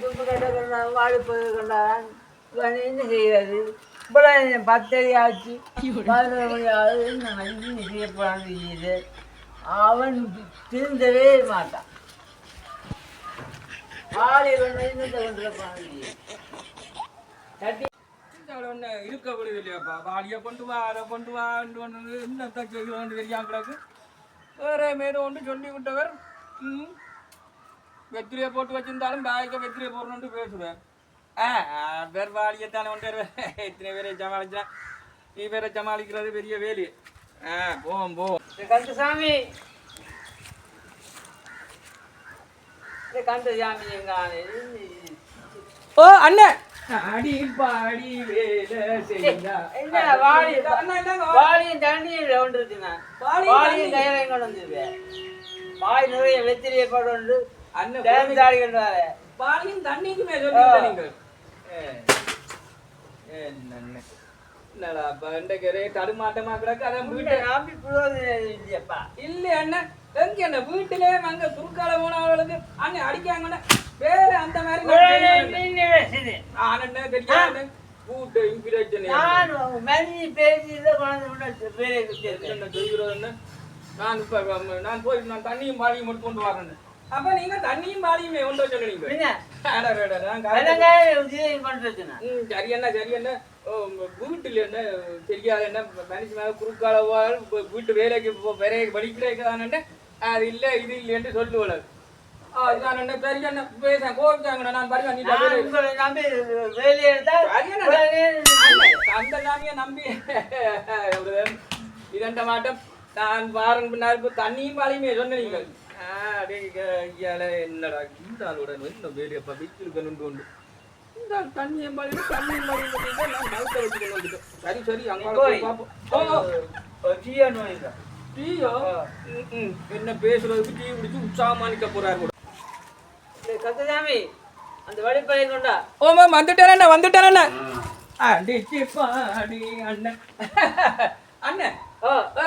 துப்பு கட்ட கொண்டான் வாழைப்பது கொண்டான் என்ன செய்கிறது இப்போ 10 ஆச்சு 11 மணி ஆகுது இன்னும் செய்யப்படான்னு செய்யுது அவன் திருந்தவே மாட்டான் ஆளை கொண்டு இன்னத்தை கொண்டு தட்டி இருக்க விடுது இல்லையாப்பா வாளியை கொண்டு வா அதை கொண்டு வா இன்னத்தை செய்ய தெரியாங்களுக்கு வேற மேலும் ஒன்று சொல்லி விட்டவர் வெத்திரியை போட்டு வச்சிருந்தாலும் பேக்க வெத்திரியை போடணுன்ட்டு பேசுவேன் பேர் வாளியத்தானே ஒன்று எத்தனை பேரை சமாளிச்சா நீ பேரை சமாளிக்கிறது பெரிய வேலி போவோம் கந்தசாமி கந்தசாமி எங்க ஓ அண்ணன் அடி பாடி வாளியும் தண்ணியும் வந்துருச்சுண்ணா வாளியும் தயாரை கொண்டு வந்துருவேன் வாய் நிறைய வெத்திரியை கொண்டு அண்ணன் தாடி கொண்டு வர பாலியும் தண்ணிக்குமே சொல்லிவிட்ட நீங்கள் என்னடா இன்றைக்கு தடுமாட்டமா கிடக்கு அதான் வீட்டை நம்பி இல்லையப்பா இல்ல அண்ணன் எங்க என்ன வீட்டிலே அங்க குறுக்கால போனவர்களுக்கு அண்ணன் அடிக்காங்கண்ணே வேற அந்த மாதிரி தெரியாது கூட்டு இன்பிரேஷன் நான் இப்ப நான் போய் நான் தண்ணியும் பாலியும் மட்டும் கொண்டு வரேன் அப்ப நீங்க தண்ணியும் பாலியுமே கொண்டு சொல்லுங்க சரி என்ன வீட்டுல என்ன தெரியாது என்ன மனுஷன் மேல குறுக்கால வீட்டு வேலைக்கு படிக்கிறேன் அது இல்ல இது இல்லைன்னு சொல்லுவாள் அதுதான் என்ன பெரிய என்ன பேச கோவிச்சாங்க நான் பாருங்க அந்த சாமியை நம்பி இதண்ட மாட்டோம் நான் வாரம் பின்னாடி தண்ணியும் பாலியுமே சொன்னீங்க என்னடா இந்த ஆளுடன் இன்னும் வேலையப்பா வீட்டில் உண்டு இந்த தண்ணியும் பாலியும் நான் மறுத்த வச்சுட்டு வந்துட்டேன் சரி அங்கே பார்ப்போம் டீயோ என்ன பேசுறதுக்கு டீ குடிச்சு உற்சாகமானிக்க போறாரு கந்தசாமி அந்த வழிப்பறை கொண்டா ஓமா வந்துட்டேன் அடிச்சு பாடி அண்ணன் அண்ணன்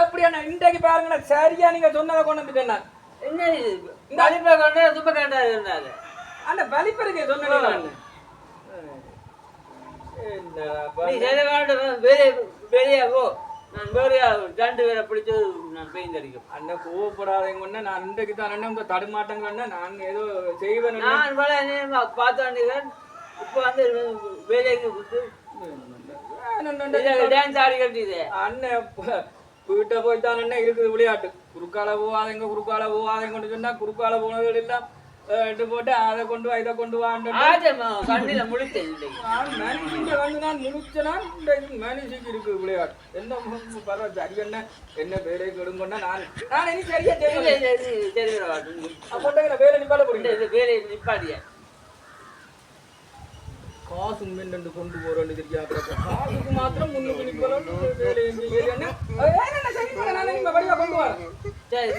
அப்படி அண்ணன் இன்றைக்கு பாருங்க சரியா நீங்க சொன்னதை கொண்டு வந்துட்டேன் என்ன இது இந்த வழிப்பறை கொண்டா துப்ப கேட்டாரு சொன்னாரு அண்ணன் வழிப்பறைக்கு சொன்னீங்க வெளியே போ நான் வேறையா 2 பேரை பிடிச்சி நான் பெயிண்ட் அடிக்கும் அண்ணன் கோவப்படாதீங்க நான் இன்றைக்கு தான் அண்ணன் உங்க தடுமாட்டங்க நான் ஏதோ செய்வேன் நான் பார்த்தாண்டிதான் இப்போ வந்து வேலைக்கு கொடுத்து டான்ஸ் ஆடி கட்டிது அண்ணன் வீட்டை போய்த்தான் அண்ணன் இருக்குது விளையாட்டு குறுக்கால போவாதங்க சொன்னா குறுக்கால போனது எல்லாம் போட்டு அதை கொண்டு வா இதை கொண்டு வாண்டு கண்ணில முடிச்சேன் வந்து நான் முடிச்சனா மனுஷிக்கு இருக்கு விளையாட்டு என்ன பரவாயில்ல சரி என்ன வேலையை கெடுங்கன்னா நான் இனி சரியா தெரியல வேலை நிப்பாட போறீங்க வேலையை நிப்பாடிய காசு மென்னு கொண்டு போறேன்னு தெரியாது காசுக்கு மாத்திரம் முன்னுக்கு நிக்கலாம் வேலை கொண்டு வரேன் சரி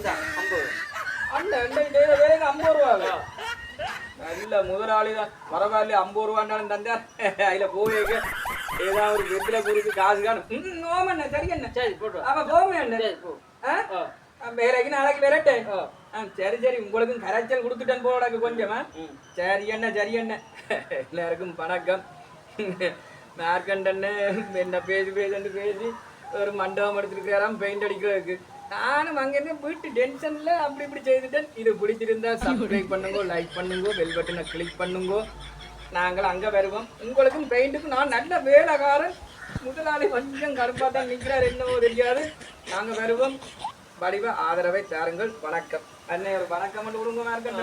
அண்ணன் வேலைக்கு 50 ரூபா நல்ல முதலாளி தான் பரவாயில்ல 50 ரூபாண்டாலும் தந்தார் அதுல போவேங்க ஏதாவது ஒரு வெத்தில பொறுத்து காசு காணும் ஓமண்ண சரி என்ன சரி போட்டு அப்ப போவே வேலைக்கு நாளைக்கு விரட்டேன் சரி உங்களுக்கும் கரைச்சல் கொடுத்துட்டேன் போடாக்கு கொஞ்சமா சரி என்ன எல்லாருக்கும் வணக்கம் மார்க்கண்டன்னு என்ன பேசி ஒரு மண்டபம் எடுத்துருக்கிறாராம் பெயிண்ட் அடிக்கிறதுக்கு நானும் அங்கேருந்து வீட்டு டென்ஷன்ல அப்படி இப்படி செய்துட்டேன் இது பிடிச்சிருந்தா சப்ஸ்கிரைப் பண்ணுங்க லைக் பண்ணுங்க பெல் பட்டனை கிளிக் பண்ணுங்க நாங்கள் அங்கே வருவோம் உங்களுக்கும் பெயிண்ட்டுக்கும் நான் நல்ல வேலைக்காரன் முதலாளி கொஞ்சம் கருப்பாக தான் நிற்கிறார் என்னவோ தெரியாது நாங்கள் வருவோம் வடிவ ஆதரவை தாருங்கள் வணக்கம் அன்னை ஒரு வணக்கம் மட்டும் கொடுங்க மார்க்கெட்